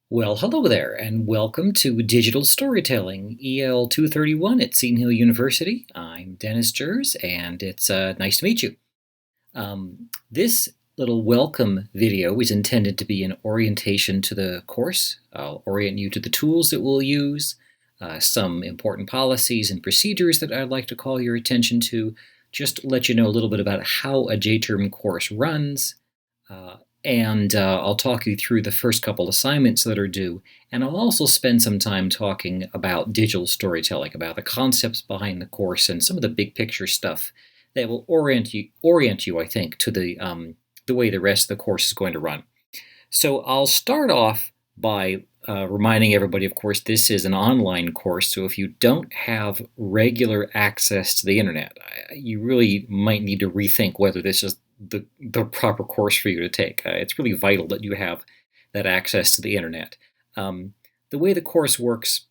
Well, hello there, and welcome to Digital Storytelling, EL231 at Seton Hill University. I'm Dennis Jers, and it's nice to meet you. This little welcome video is intended to be an orientation to the course. I'll orient you to the tools that we'll use, some important policies and procedures that I'd like to call your attention to, just to let you know a little bit about how a JTerm course runs, and I'll talk you through the first couple assignments that are due, and I'll also spend some time talking about digital storytelling, about the concepts behind the course and some of the big picture stuff that will orient you, I think, to the way the rest of the course is going to run. So I'll start off by reminding everybody, of course, this is an online course, so if you don't have regular access to the internet, you really might need to rethink whether this is the proper course for you to take. It's really vital that you have that access to the internet. The way the course works,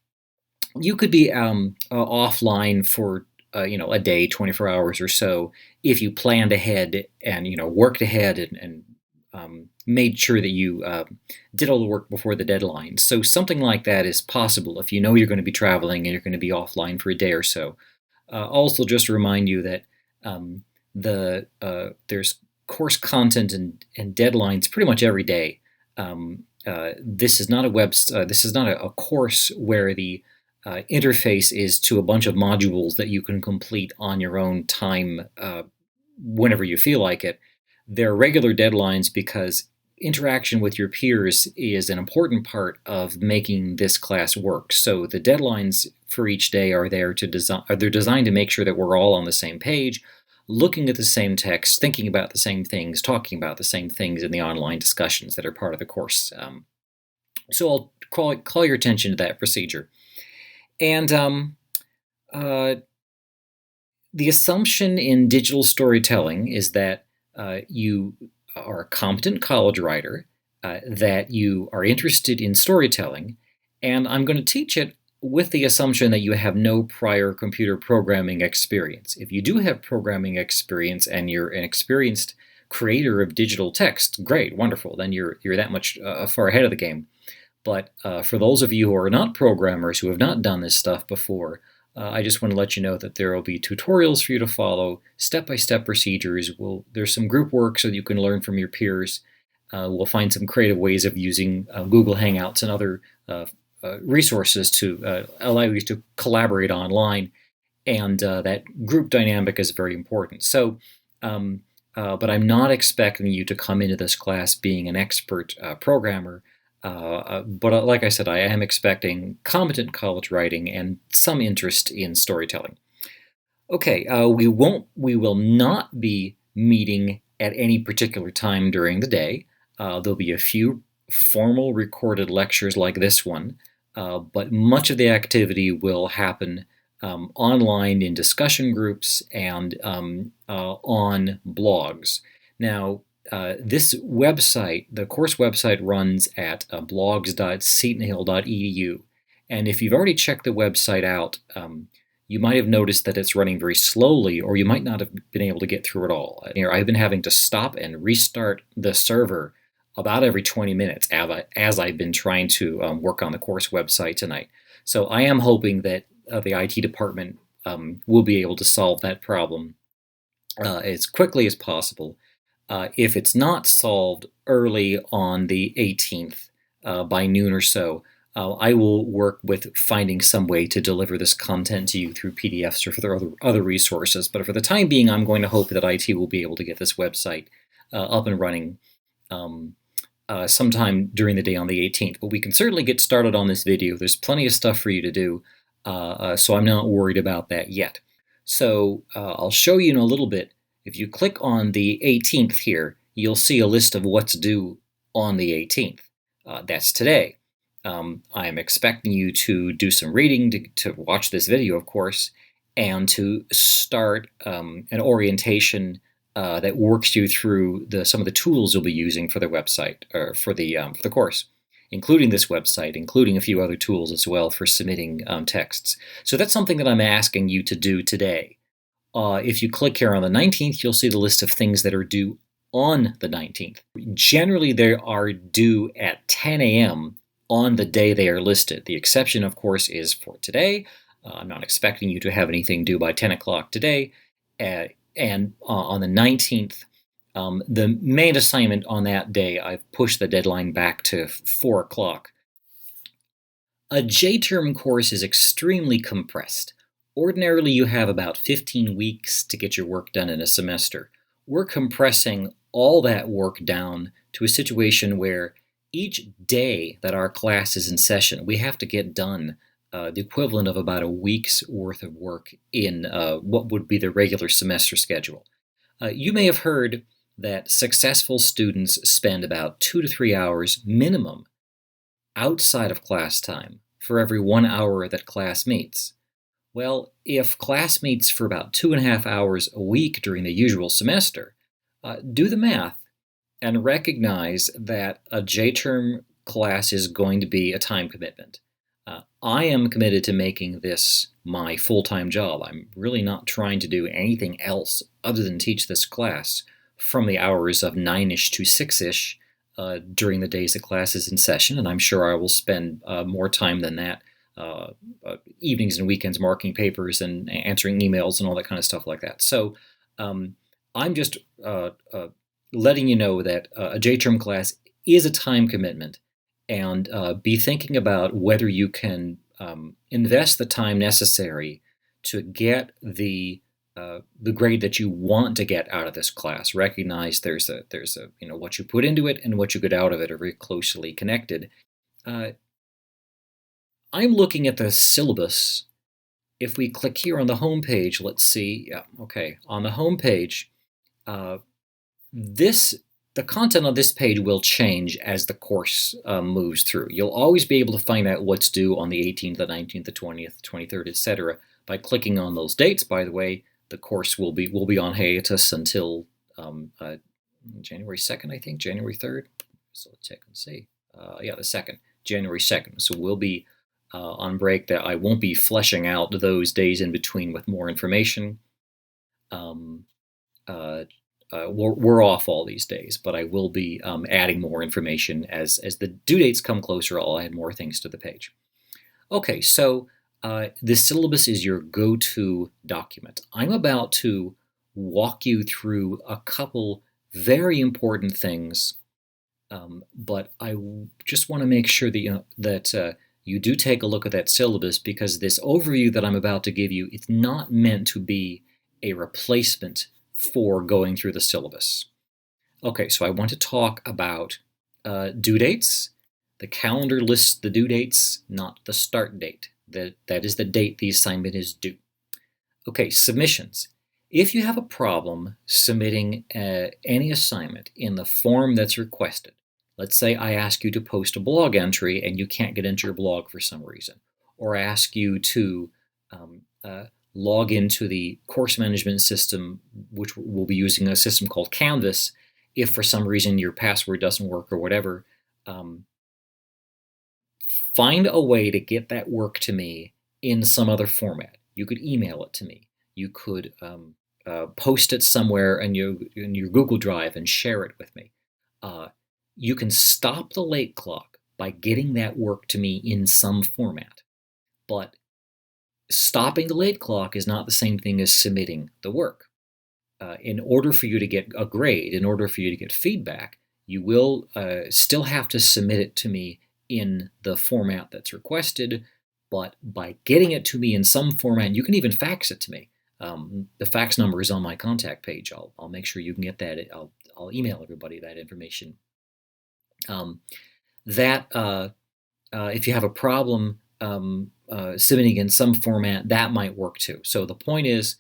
you could be offline for a day, 24 hours or so, if you planned ahead and worked ahead and made sure that you did all the work before the deadline. So something like that is possible if you know you're going to be traveling and you're going to be offline for a day or so. Also, just to remind you that there's course content and deadlines pretty much every day. This is not a course where the interface is to a bunch of modules that you can complete on your own time whenever you feel like it. There are regular deadlines because interaction with your peers is an important part of making this class work. So the deadlines for each day are there to they're designed to make sure that we're all on the same page, looking at the same text, thinking about the same things, talking about the same things in the online discussions that are part of the course. So I'll call your attention to that procedure. And the assumption in digital storytelling is that you are a competent college writer, that you are interested in storytelling, and I'm going to teach it with the assumption that you have no prior computer programming experience. If you do have programming experience and you're an experienced creator of digital text, great, wonderful, then you're that much far ahead of the game. But for those of you who are not programmers, who have not done this stuff before, I just want to let you know that there will be tutorials for you to follow, step-by-step procedures. There's some group work so that you can learn from your peers. We'll find some creative ways of using Google Hangouts and other resources to allow you to collaborate online, and that group dynamic is very important. So, but I'm not expecting you to come into this class being an expert programmer. But like I said, I am expecting competent college writing and some interest in storytelling. Okay, we will not be meeting at any particular time during the day. There'll be a few formal recorded lectures like this one, but much of the activity will happen online in discussion groups and on blogs. Now, this website, the course website, runs at blogs.setonhill.edu, and if you've already checked the website out, you might have noticed that it's running very slowly, or you might not have been able to get through it all. I've been having to stop and restart the server about every 20 minutes as I've been trying to work on the course website tonight. So I am hoping that the IT department will be able to solve that problem as quickly as possible. If it's not solved early on the 18th by noon or so, I will work with finding some way to deliver this content to you through PDFs or for other resources. But for the time being, I'm going to hope that IT will be able to get this website up and running sometime during the day on the 18th. But we can certainly get started on this video. There's plenty of stuff for you to do, so I'm not worried about that yet. So I'll show you in a little bit. If you click on the 18th here, you'll see a list of what's due on the 18th. That's today. I'm expecting you to do some reading, to watch this video, of course, and to start an orientation that works you through some of the tools you'll be using for the website, or for the course, including this website, including a few other tools as well for submitting texts. So that's something that I'm asking you to do today. If you click here on the 19th, you'll see the list of things that are due on the 19th. Generally, they are due at 10 a.m. on the day they are listed. The exception, of course, is for today. I'm not expecting you to have anything due by 10 o'clock today. And on the 19th, the main assignment on that day, I've pushed the deadline back to 4 o'clock. A JTerm course is extremely compressed. Ordinarily, you have about 15 weeks to get your work done in a semester. We're compressing all that work down to a situation where each day that our class is in session, we have to get done the equivalent of about a week's worth of work in what would be the regular semester schedule. You may have heard that successful students spend about 2 to 3 hours minimum outside of class time for every 1 hour that class meets. Well, if class meets for about 2.5 hours a week during the usual semester, do the math and recognize that a JTerm class is going to be a time commitment. I am committed to making this my full-time job. I'm really not trying to do anything else other than teach this class from the hours of 9-ish to 6-ish during the days that class is in session, and I'm sure I will spend more time than that evenings and weekends marking papers and answering emails and all that kind of stuff like that. So I'm just letting you know that a JTerm class is a time commitment, and be thinking about whether you can invest the time necessary to get the grade that you want to get out of this class. Recognize there's a what you put into it and what you get out of it are very closely connected. I'm looking at the syllabus. If we click here on the home page, let's see. Yeah, okay. On the home page, the content on this page will change as the course moves through. You'll always be able to find out what's due on the 18th, the 19th, the 20th, 23rd, etc. by clicking on those dates. By the way, the course will be on hiatus until January 2nd, I think, January 3rd. So let's check and see. Yeah, the 2nd, January 2nd. So we'll be on break. That I won't be fleshing out those days in between with more information. We're off all these days, but I will be adding more information as the due dates come closer. I'll add more things to the page. Okay, so the syllabus is your go-to document. I'm about to walk you through a couple very important things, but I just want to make sure that you do take a look at that syllabus, because this overview that I'm about to give you, it's not meant to be a replacement for going through the syllabus. Okay, so I want to talk about due dates. The calendar lists the due dates, not the start date. That is the date the assignment is due. Okay, submissions. If you have a problem submitting any assignment in the form that's requested, let's say I ask you to post a blog entry and you can't get into your blog for some reason, or ask you to log into the course management system, which we'll be using a system called Canvas, if for some reason your password doesn't work or whatever, find a way to get that work to me in some other format. You could email it to me. You could post it somewhere in your Google Drive and share it with me. You can stop the late clock by getting that work to me in some format. But stopping the late clock is not the same thing as submitting the work. In order for you to get a grade, in order for you to get feedback, you will still have to submit it to me in the format that's requested, but by getting it to me in some format, you can even fax it to me. The fax number is on my contact page. I'll make sure you can get that. I'll email everybody that information. If you have a problem submitting in some format, that might work too. So the point is,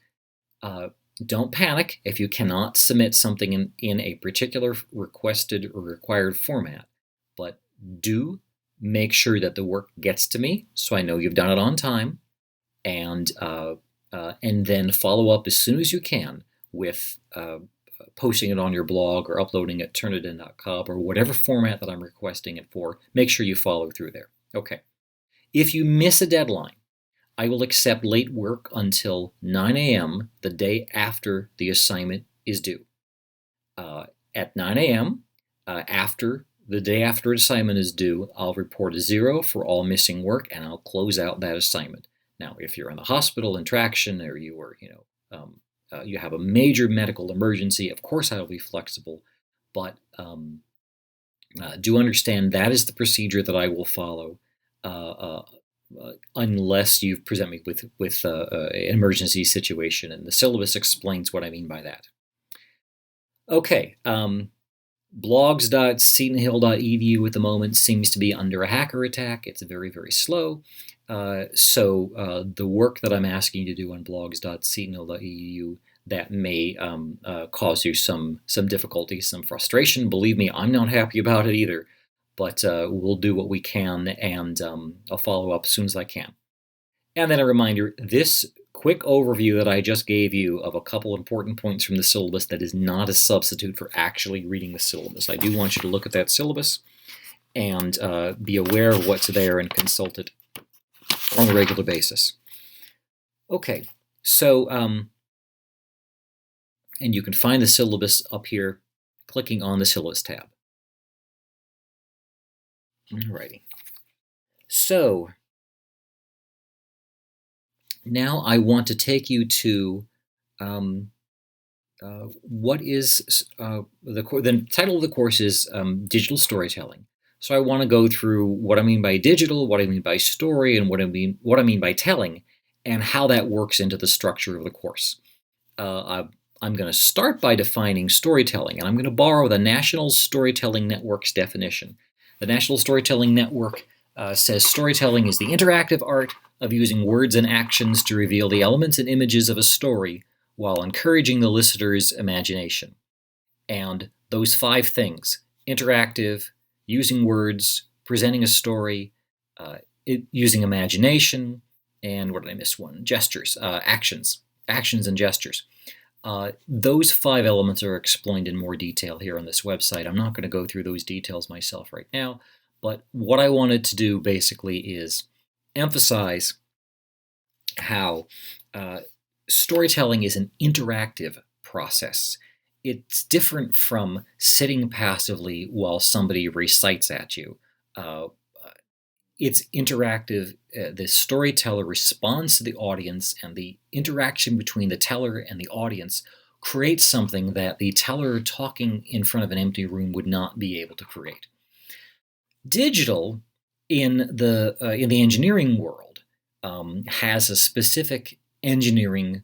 don't panic if you cannot submit something in a particular requested or required format, but do make sure that the work gets to me so I know you've done it on time, and then follow up as soon as you can with posting it on your blog or uploading it turnitin.com or whatever format that I'm requesting it for. Make sure you follow through there. Okay. If you miss a deadline, I will accept late work until 9 a.m. the day after the assignment is due. At 9 a.m., after the day after an assignment is due, I'll report a 0 for all missing work, and I'll close out that assignment. Now, if you're in the hospital in traction, or you are, you have a major medical emergency, of course I will be flexible, but do understand that is the procedure that I will follow, unless you present me with an emergency situation, and the syllabus explains what I mean by that. Okay, blogs.setonhill.edu at the moment seems to be under a hacker attack. It's very, very slow. So the work that I'm asking you to do on blogs.setonhill.edu, that may cause you some difficulty, some frustration. Believe me, I'm not happy about it either, but we'll do what we can, and I'll follow up as soon as I can. And then a reminder, this quick overview that I just gave you of a couple important points from the syllabus, that is not a substitute for actually reading the syllabus. I do want you to look at that syllabus and be aware of what's there and consult it on a regular basis. Okay, so, and you can find the syllabus up here clicking on the syllabus tab. Alrighty. So, now I want to take you to what is the title of the course is Digital Storytelling. So I want to go through what I mean by digital, what I mean by story, and what I mean by telling, and how that works into the structure of the course. I'm going to start by defining storytelling, and I'm going to borrow the National Storytelling Network's definition. The National Storytelling Network says storytelling is the interactive art of using words and actions to reveal the elements and images of a story while encouraging the listener's imagination. And those 5 things: interactive, using words, presenting a story, using imagination, and what did I miss one? Gestures, actions and gestures. Those 5 elements are explained in more detail here on this website. I'm not going to go through those details myself right now, but what I wanted to do basically is emphasize how storytelling is an interactive process. It's different from sitting passively while somebody recites at you. It's interactive. The storyteller responds to the audience, and the interaction between the teller and the audience creates something that the teller talking in front of an empty room would not be able to create. Digital, in the engineering world, has a specific engineering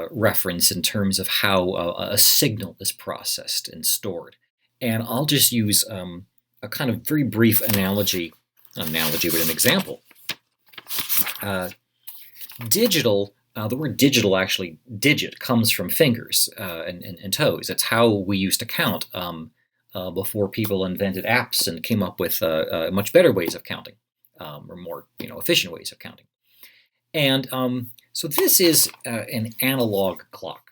reference in terms of how a signal is processed and stored. And I'll just use a kind of very brief analogy, but an example. Digital, the word digital, actually, digit, comes from fingers and toes. It's how we used to count before people invented apps and came up with much better ways of counting, or more efficient ways of counting. And so this is an analog clock.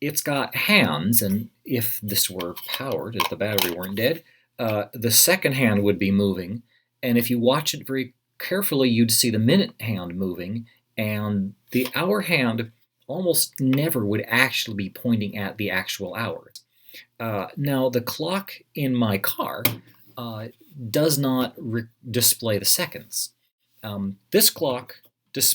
It's got hands, and if this were powered, if the battery weren't dead, the second hand would be moving, and if you watch it very carefully, you'd see the minute hand moving, and the hour hand almost never would actually be pointing at the actual hours. Now, the clock in my car does not display the seconds. This clock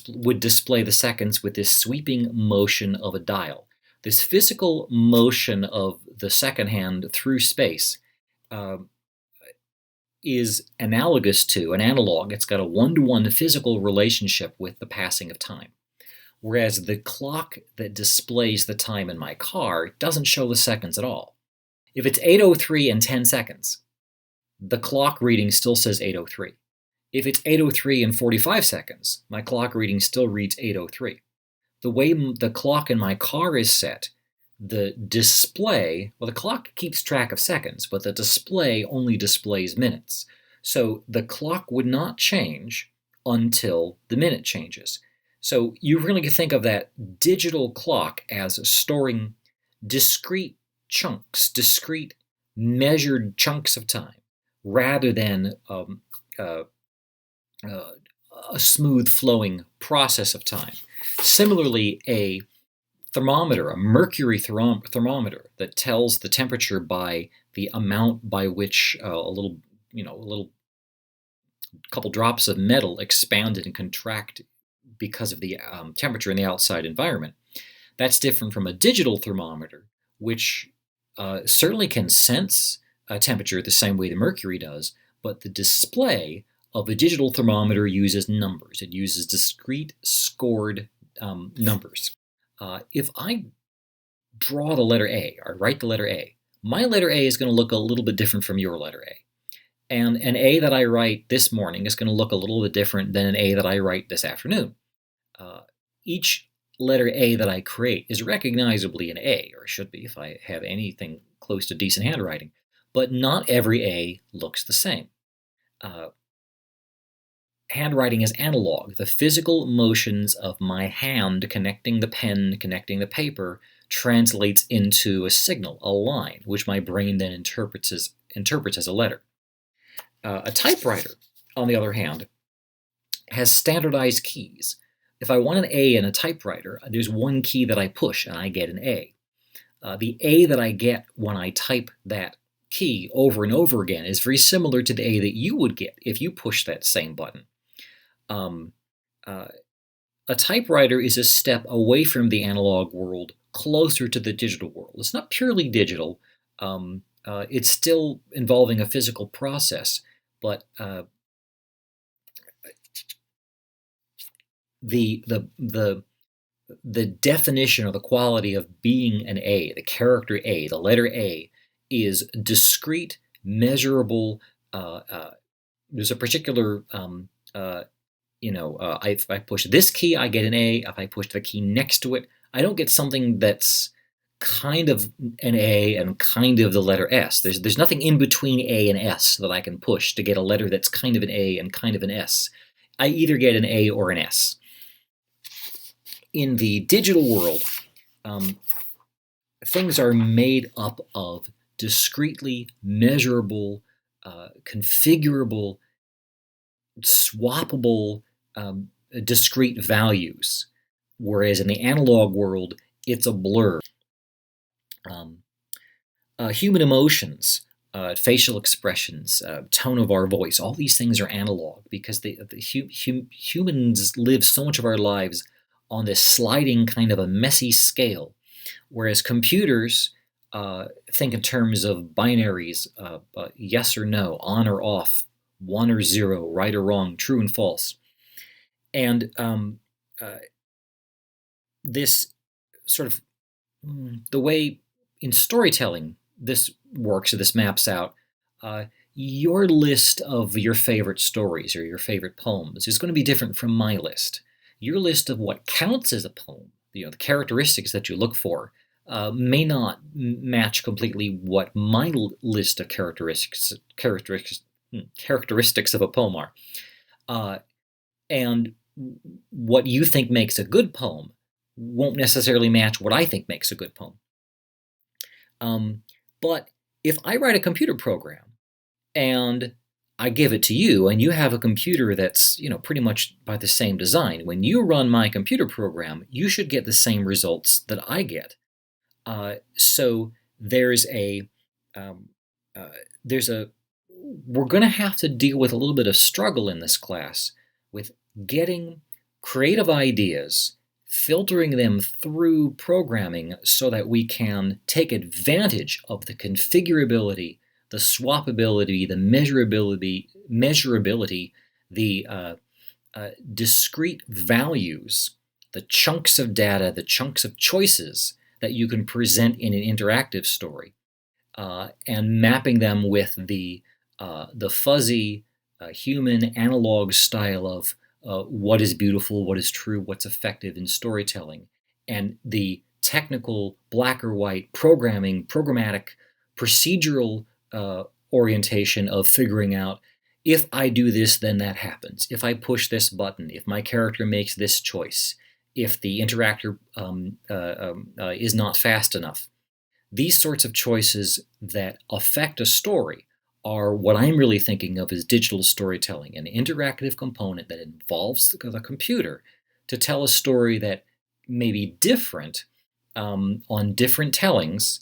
would display the seconds with this sweeping motion of a dial. This physical motion of the second hand through space is analogous to an analog. It's got a one-to-one physical relationship with the passing of time. Whereas the clock that displays the time in my car doesn't show the seconds at all. If it's 8:03 and 10 seconds, the clock reading still says 8:03. If it's 8:03 and 45 seconds, my clock reading still reads 8:03. The way the clock in my car is set, the display, well, the clock keeps track of seconds, but the display only displays minutes. So the clock would not change until the minute changes. So you really can think of that digital clock as storing discrete chunks, discrete measured chunks of time, rather than a smooth flowing process of time. Similarly, a thermometer, a mercury thermometer that tells the temperature by the amount by which a little a little couple drops of metal expand and contract because of the temperature in the outside environment. That's different from a digital thermometer, which certainly can sense temperature the same way the mercury does, but the display of a digital thermometer uses numbers. It uses discrete scored numbers. If I draw the letter A, or write the letter A, my letter A is going to look a little bit different from your letter A. And an A that I write this morning is going to look a little bit different than an A that I write this afternoon. Each letter A that I create is recognizably an A, or should be if I have anything close to decent handwriting. But not every A looks the same. Handwriting is analog. The physical motions of my hand connecting the pen, connecting the paper, translates into a signal, a line, which my brain then interprets as a letter. A typewriter, on the other hand, has standardized keys. If I want an A in a typewriter, there's one key that I push and I get an A. The A that I get when I type that key over and over again is very similar to the A that you would get if you push that same button. A typewriter is a step away from the analog world, closer to the digital world. It's not purely digital. It's still involving a physical process, but the definition or the quality of being an A, the character A, the letter A, is discrete, measurable. There's a particular, if I push this key, I get an A. If I push the key next to it, I don't get something that's kind of an A and kind of the letter S. There's nothing in between A and S that I can push to get a letter that's kind of an A and kind of an S. I either get an A or an S. In the digital world, things are made up of discretely measurable, configurable, swappable, discrete values, whereas in the analog world, it's a blur. Human emotions, facial expressions, tone of our voice, all these things are analog because humans live so much of our lives on this sliding kind of a messy scale, whereas computers think in terms of binaries, yes or no, on or off, 1 or 0, right or wrong, true and false. And this sort of, the way in storytelling this works, or this maps out, your list of your favorite stories or your favorite poems is going to be different from my list. Your list of what counts as a poem, the characteristics that you look for, may not match completely what my list of characteristics of a poem are. And what you think makes a good poem won't necessarily match what I think makes a good poem. But if I write a computer program and I give it to you, and you have a computer that's pretty much by the same design, when you run my computer program, you should get the same results that I get. So we're going to have to deal with a little bit of struggle in this class with getting creative ideas, filtering them through programming so that we can take advantage of the configurability, the swappability, the measurability, the discrete values, the chunks of data, the chunks of choices that you can present in an interactive story, and mapping them with the fuzzy human analog style of what is beautiful, what is true, what's effective in storytelling, and the technical black or white programmatic, procedural orientation of figuring out, if I do this, then that happens. If I push this button, if my character makes this choice, if the interactor is not fast enough. These sorts of choices that affect a story are what I'm really thinking of as digital storytelling, an interactive component that involves the computer to tell a story that may be different on different tellings,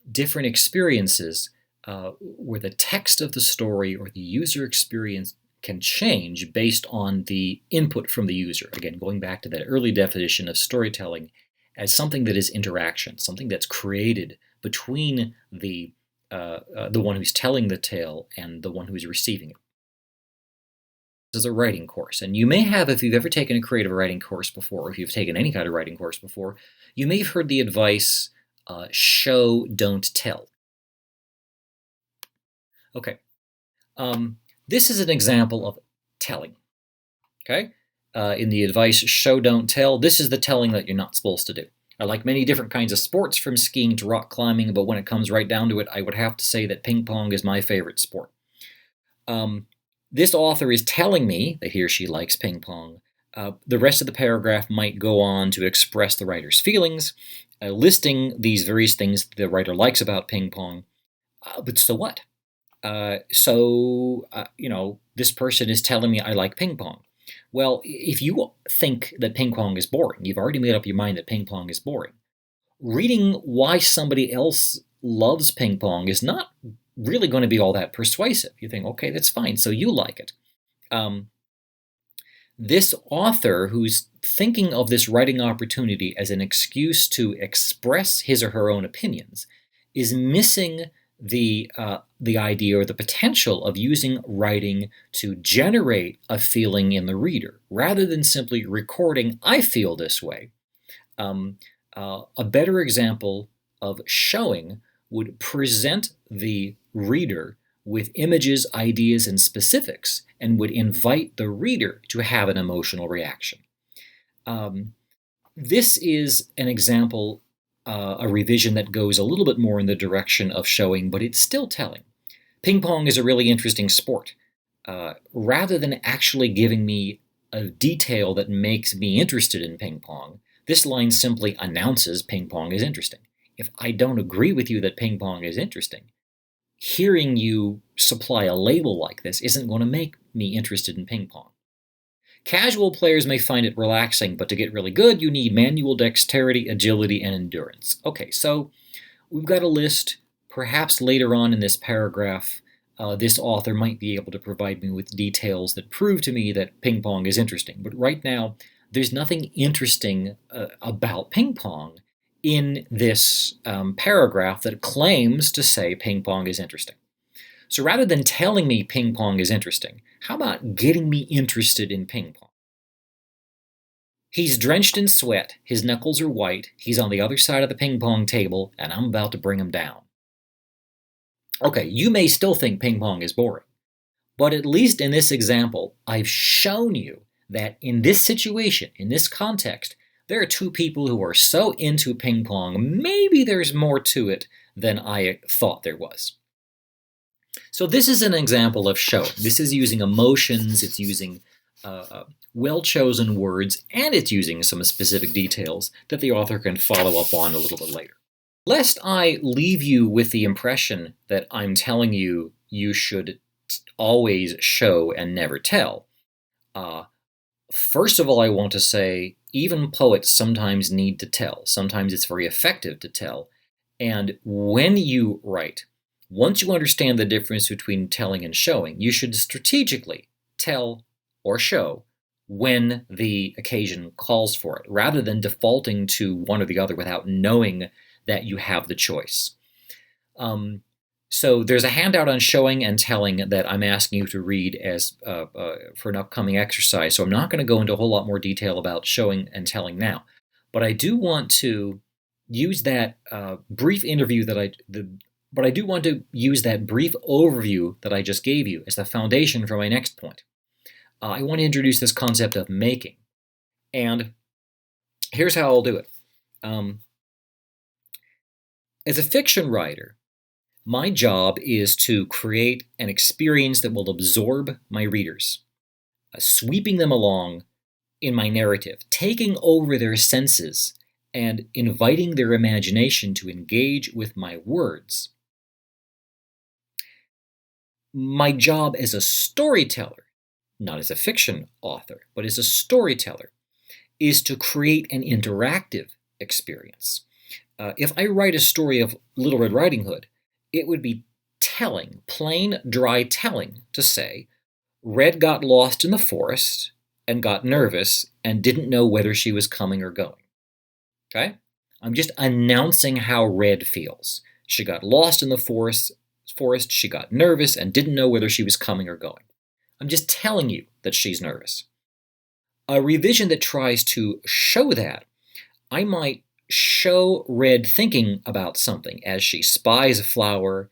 different experiences, where the text of the story or the user experience can change based on the input from the user. Again, going back to that early definition of storytelling as something that is interaction, something that's created between the one who's telling the tale and the one who's receiving it. This is a writing course, and you may have, if you've ever taken a creative writing course before, or if you've taken any kind of writing course before, you may have heard the advice, show, don't tell. Okay, this is an example of telling, okay? In the advice, show, don't tell, this is the telling that you're not supposed to do. I like many different kinds of sports, from skiing to rock climbing, but when it comes right down to it, I would have to say that ping pong is my favorite sport. This author is telling me that he or she likes ping pong. The rest of the paragraph might go on to express the writer's feelings, listing these various things the writer likes about ping pong. But so what? This person is telling me I like ping pong. Well, if you think that ping pong is boring, you've already made up your mind that ping pong is boring. Reading why somebody else loves ping pong is not really going to be all that persuasive. You think, okay, that's fine, so you like it. This author, who's thinking of this writing opportunity as an excuse to express his or her own opinions, is missing the idea or the potential of using writing to generate a feeling in the reader, rather than simply recording, I feel this way. A better example of showing would present the reader with images, ideas, and specifics, and would invite the reader to have an emotional reaction. This is an example, a revision that goes a little bit more in the direction of showing, but it's still telling. Ping pong is a really interesting sport. Rather than actually giving me a detail that makes me interested in ping pong, this line simply announces ping pong is interesting. If I don't agree with you that ping pong is interesting, hearing you supply a label like this isn't going to make me interested in ping pong. Casual players may find it relaxing, but to get really good, you need manual dexterity, agility, and endurance. Okay, so we've got a list. Perhaps later on in this paragraph, this author might be able to provide me with details that prove to me that ping pong is interesting. But right now, there's nothing interesting about ping pong in this paragraph that claims to say ping pong is interesting. So rather than telling me ping pong is interesting, how about getting me interested in ping pong? He's drenched in sweat, his knuckles are white, he's on the other side of the ping pong table, and I'm about to bring him down. Okay, you may still think ping pong is boring, but at least in this example, I've shown you that in this situation, in this context, there are two people who are so into ping pong, maybe there's more to it than I thought there was. So this is an example of showing. This is using emotions, it's using well-chosen words, and it's using some specific details that the author can follow up on a little bit later. Lest I leave you with the impression that I'm telling you you should always show and never tell, first of all, I want to say even poets sometimes need to tell. Sometimes it's very effective to tell. And when you write, once you understand the difference between telling and showing, you should strategically tell or show when the occasion calls for it, rather than defaulting to one or the other without knowing that you have the choice. So there's a handout on showing and telling that I'm asking you to read as for an upcoming exercise. So I'm not going to go into a whole lot more detail about showing and telling now, but I do want to use that brief overview that I just gave you as the foundation for my next point. I want to introduce this concept of making, and here's how I'll do it. As a fiction writer, my job is to create an experience that will absorb my readers, sweeping them along in my narrative, taking over their senses, and inviting their imagination to engage with my words. My job as a storyteller, not as a fiction author, but as a storyteller, is to create an interactive experience. If I write a story of Little Red Riding Hood, it would be telling, plain, dry telling to say, Red got lost in the forest and got nervous and didn't know whether she was coming or going. Okay? I'm just announcing how Red feels. She got lost in the forest, she got nervous and didn't know whether she was coming or going. I'm just telling you that she's nervous. A revision that tries to show that, I might show Red thinking about something as she spies a flower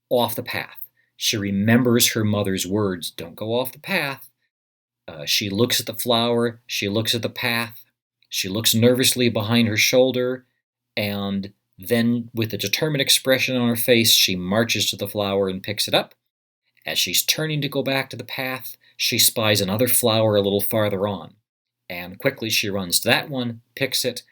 off the path. She remembers her mother's words, don't go off the path. She looks at the flower, she looks at the path, she looks nervously behind her shoulder, and then with a determined expression on her face, she marches to the flower and picks it up. As she's turning to go back to the path, she spies another flower a little farther on, and quickly she runs to that one, picks it.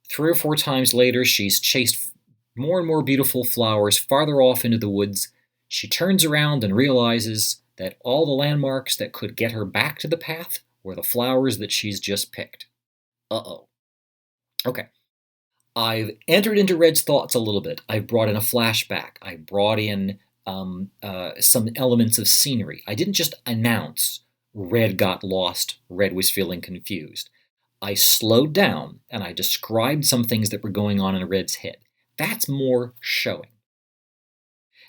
3 or 4 times later, she's chased more and more beautiful flowers farther off into the woods. She turns around and realizes that all the landmarks that could get her back to the path were the flowers that she's just picked. Uh-oh. Okay. I've entered into Red's thoughts a little bit. I've brought in a flashback. I brought in some elements of scenery. I didn't just announce Red got lost, Red was feeling confused. I slowed down and I described some things that were going on in Red's head. That's more showing.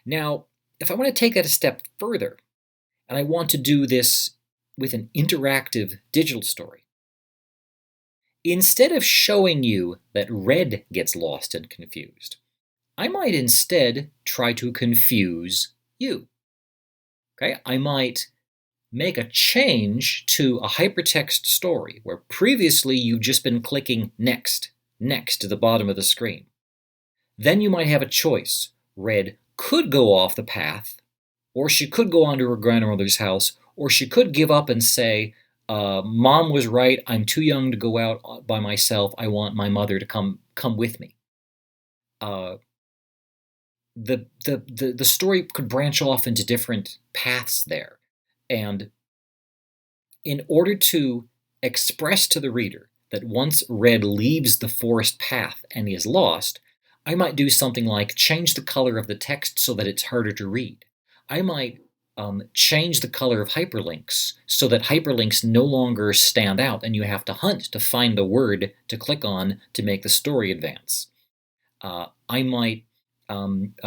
Now, if I want to take that a step further, and I want to do this with an interactive digital story, instead of showing you that Red gets lost and confused, I might instead try to confuse you. Okay? I might make a change to a hypertext story where previously you've just been clicking next to the bottom of the screen. Then you might have a choice. Red could go off the path, or she could go on to her grandmother's house, or she could give up and say, Mom was right, I'm too young to go out by myself, I want my mother to come with me. The story could branch off into different paths there. And in order to express to the reader that once Red leaves the forest path and is lost, I might do something like change the color of the text so that it's harder to read. I might change the color of hyperlinks so that hyperlinks no longer stand out and you have to hunt to find the word to click on to make the story advance. I might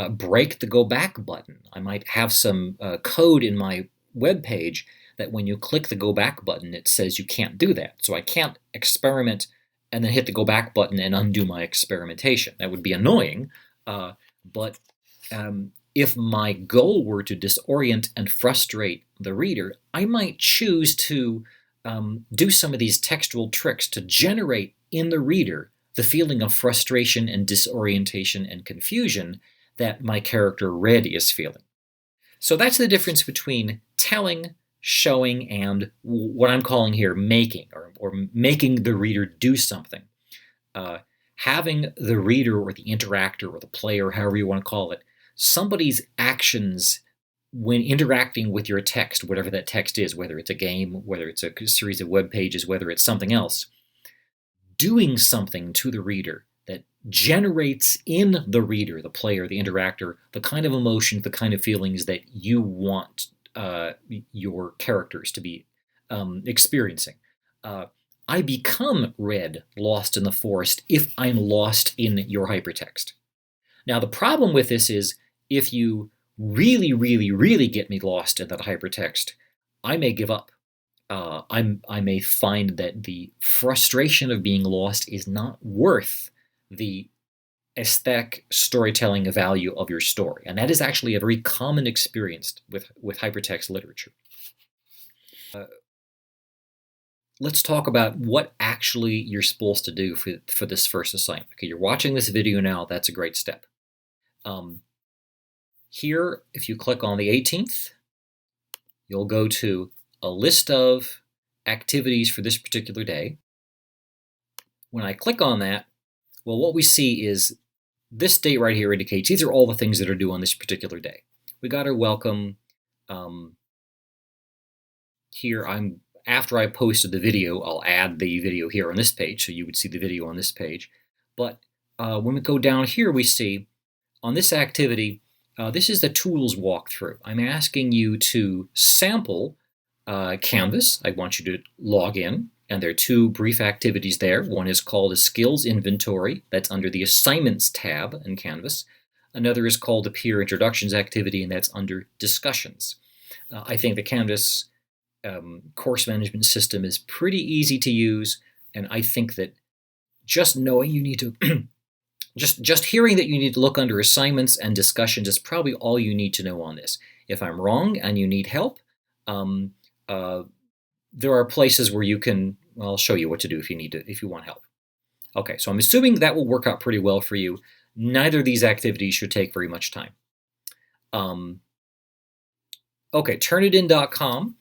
break the go back button. I might have some code in my web page that when you click the go back button, it says you can't do that. So I can't experiment and then hit the go back button and undo my experimentation. That would be annoying, but if my goal were to disorient and frustrate the reader, I might choose to do some of these textual tricks to generate in the reader the feeling of frustration and disorientation and confusion that my character Red is feeling. So that's the difference between telling, showing, and what I'm calling here making, or making the reader do something. Having the reader or the interactor or the player, however you want to call it, somebody's actions when interacting with your text, whatever that text is, whether it's a game, whether it's a series of web pages, whether it's something else, doing something to the reader that generates in the reader, the player, the interactor, the kind of emotions, the kind of feelings that you want your characters to be experiencing. I become Red, lost in the forest, if I'm lost in your hypertext. Now, the problem with this is if you really, really, really get me lost in that hypertext, I may give up. I may find that the frustration of being lost is not worth the aesthetic storytelling value of your story. And that is actually a very common experience with hypertext literature. Let's talk about what actually you're supposed to do for this first assignment. Okay, you're watching this video now, that's a great step. Here, if you click on the 18th, you'll go to a list of activities for this particular day. When I click on that, well, what we see is this date right here indicates these are all the things that are due on this particular day. We got our welcome. Here, after I posted the video, I'll add the video here on this page, so you would see the video on this page. But when we go down here, we see on this activity, This is the tools walkthrough. I'm asking you to sample Canvas. I want you to log in, and there are two brief activities there. One is called a skills inventory. That's under the assignments tab in Canvas. Another is called a peer introductions activity, and that's under discussions. I think the Canvas course management system is pretty easy to use, and I think that just knowing you need to just hearing that you need to look under assignments and discussions is probably all you need to know on this. If I'm wrong and you need help, there are places where you can, well, I'll show you what to do if you want help. Okay, so I'm assuming that will work out pretty well for you. Neither of these activities should take very much time. Okay, Turnitin.com.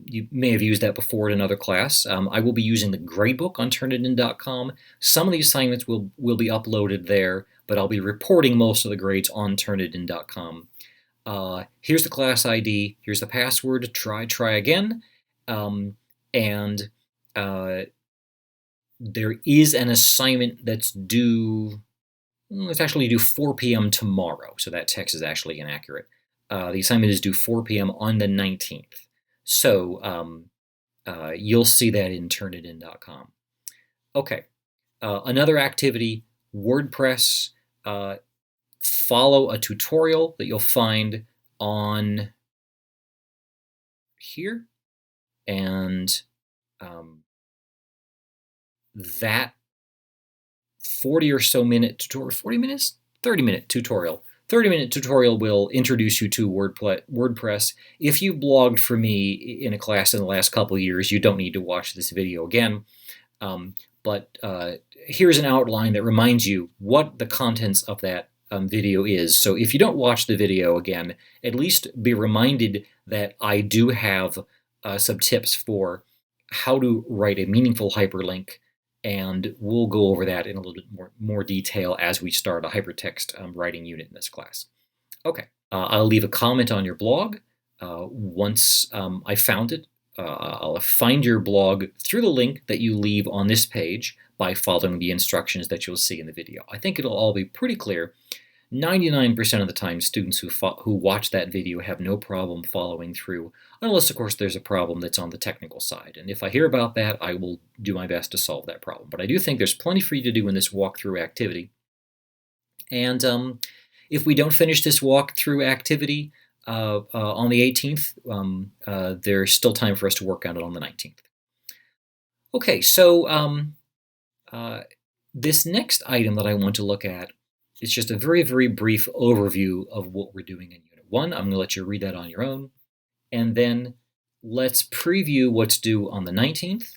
You may have used that before in another class. I will be using the gradebook on Turnitin.com. Some of the assignments will be uploaded there, but I'll be reporting most of the grades on Turnitin.com. Here's the class ID. Here's the password. Try again. And there is an assignment that's due. It's actually due 4 p.m. tomorrow, so that text is actually inaccurate. The assignment is due 4 p.m. on the 19th. So you'll see that in Turnitin.com. Okay, another activity, WordPress. Follow a tutorial that you'll find on here, and that 40 or so minute tutorial, 40 minutes, 30-minute tutorial. 30-minute tutorial will introduce you to WordPress. If you blogged for me in a class in the last couple of years, you don't need to watch this video again. But here's an outline that reminds you what the contents of that video is. So if you don't watch the video again, at least be reminded that I do have some tips for how to write a meaningful hyperlink, and we'll go over that in a little bit more detail as we start a hypertext writing unit in this class. Okay, I'll leave a comment on your blog. Once I found it, I'll find your blog through the link that you leave on this page by following the instructions that you'll see in the video. I think it'll all be pretty clear. 99% of the time, students who watch that video have no problem following through, unless, of course, there's a problem that's on the technical side. And if I hear about that, I will do my best to solve that problem. But I do think there's plenty for you to do in this walkthrough activity. And if we don't finish this walkthrough activity on the 18th, there's still time for us to work on it on the 19th. Okay, so this next item that I want to look at is just a very, very brief overview of what we're doing in Unit 1. I'm going to let you read that on your own. And then let's preview what's due on the 19th.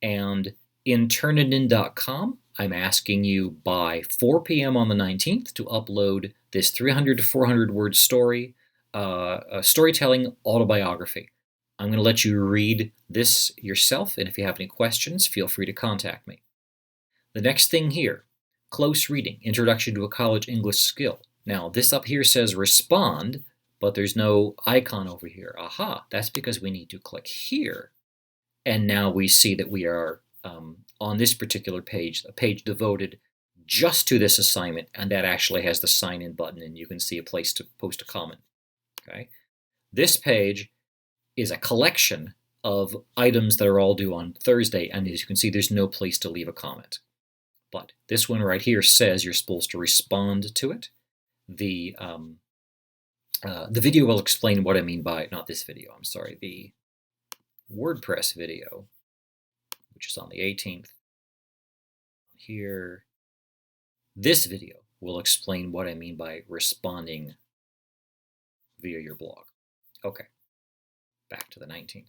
And in Turnitin.com, I'm asking you by 4 p.m. on the 19th to upload this 300 to 400 word story, storytelling autobiography. I'm going to let you read this yourself, and if you have any questions, feel free to contact me. The next thing here, close reading, Introduction to a College English Skill. Now, this up here says respond, but there's no icon over here. Aha, that's because we need to click here. And now we see that we are on this particular page, a page devoted just to this assignment, and that actually has the sign in button, and you can see a place to post a comment. Okay, this page is a collection of items that are all due on Thursday, and as you can see, there's no place to leave a comment. But this one right here says you're supposed to respond to it. The video will explain what I mean by, not this video, I'm sorry, the WordPress video, which is on the 18th. Here, this video will explain what I mean by responding via your blog. Okay, back to the 19th.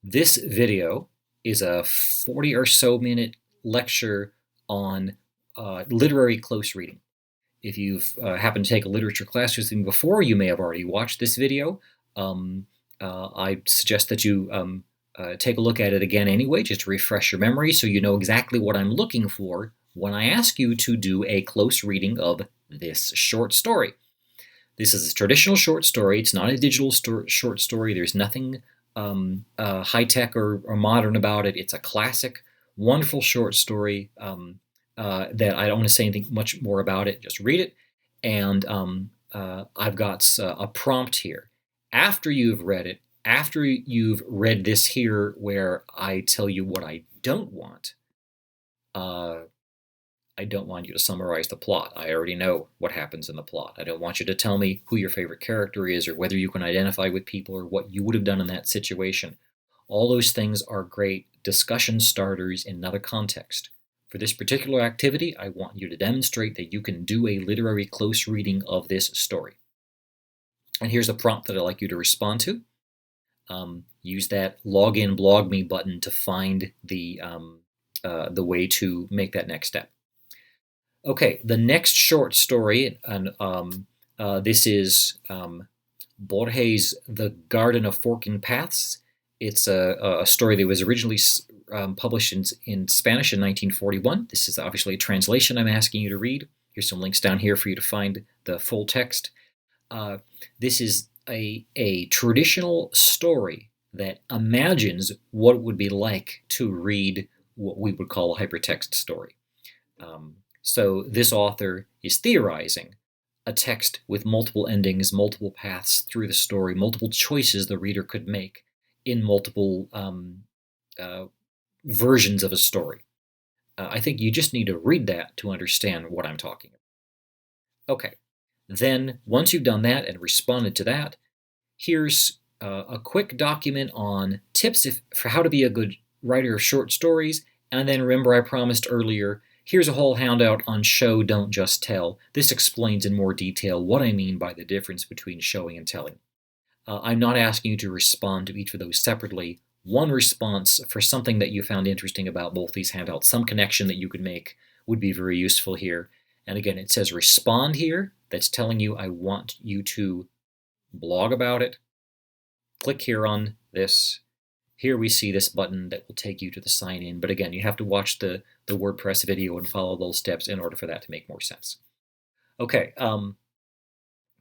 This video is a 40 or so minute lecture on literary close reading. If you've happened to take a literature class with me before, you may have already watched this video. I suggest that you take a look at it again anyway, just to refresh your memory so you know exactly what I'm looking for when I ask you to do a close reading of this short story. This is a traditional short story. It's not a digital short story. There's nothing high-tech or modern about it. It's a classic, wonderful short story that I don't want to say anything much more about it. Just read it. And I've got a prompt here. After you've read it, after you've read this here where I tell you what I don't want, I don't want you to summarize the plot. I already know what happens in the plot. I don't want you to tell me who your favorite character is or whether you can identify with people or what you would have done in that situation. All those things are great discussion starters in another context. For this particular activity, I want you to demonstrate that you can do a literary close reading of this story. And here's a prompt that I'd like you to respond to. Use that login blog me button to find the way to make that next step. Okay, the next short story, and this is Borges' The Garden of Forking Paths. It's a story that was originally published in Spanish in 1941. This is obviously a translation I'm asking you to read. Here's some links down here for you to find the full text. This is a traditional story that imagines what it would be like to read what we would call a hypertext story. So this author is theorizing a text with multiple endings, multiple paths through the story, multiple choices the reader could make in multiple versions of a story. I think you just need to read that to understand what I'm talking about. Okay, then once you've done that and responded to that, here's a quick document on tips for how to be a good writer of short stories. And then remember, I promised earlier, here's a whole handout on show, don't just tell. This explains in more detail what I mean by the difference between showing and telling. I'm not asking you to respond to each of those separately. One response for something that you found interesting about both these handouts, some connection that you could make, would be very useful here. And again, it says respond here. That's telling you I want you to blog about it. Click here on this. Here we see this button that will take you to the sign in. But again, you have to watch the WordPress video and follow those steps in order for that to make more sense. Okay.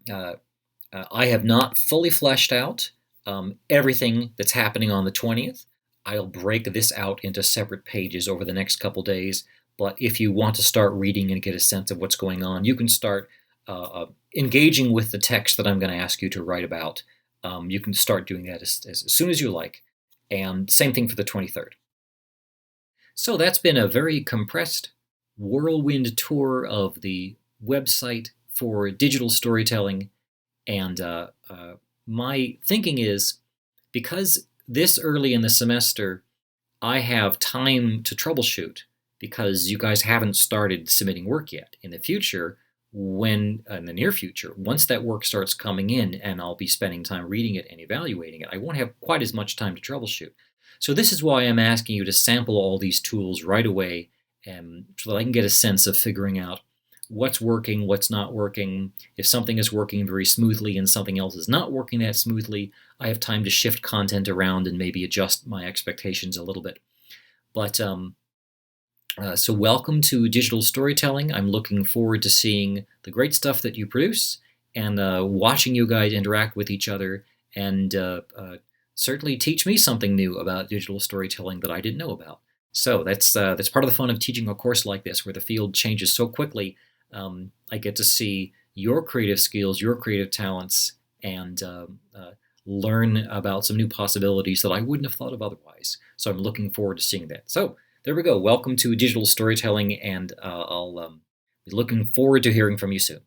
I have not fully fleshed out everything that's happening on the 20th. I'll break this out into separate pages over the next couple days. But if you want to start reading and get a sense of what's going on, you can start engaging with the text that I'm going to ask you to write about. You can start doing that as soon as you like. And same thing for the 23rd. So that's been a very compressed whirlwind tour of the website for digital storytelling. And my thinking is, because this early in the semester, I have time to troubleshoot because you guys haven't started submitting work yet. In the future, in the near future, once that work starts coming in and I'll be spending time reading it and evaluating it, I won't have quite as much time to troubleshoot. So this is why I'm asking you to sample all these tools right away, so that I can get a sense of figuring out what's working, what's not working. If something is working very smoothly and something else is not working that smoothly, I have time to shift content around and maybe adjust my expectations a little bit. But so welcome to digital storytelling. I'm looking forward to seeing the great stuff that you produce and watching you guys interact with each other, and certainly teach me something new about digital storytelling that I didn't know about. So that's part of the fun of teaching a course like this, where the field changes so quickly. I get to see your creative skills, your creative talents, and learn about some new possibilities that I wouldn't have thought of otherwise. So I'm looking forward to seeing that. So there we go. Welcome to digital storytelling, and I'll be looking forward to hearing from you soon.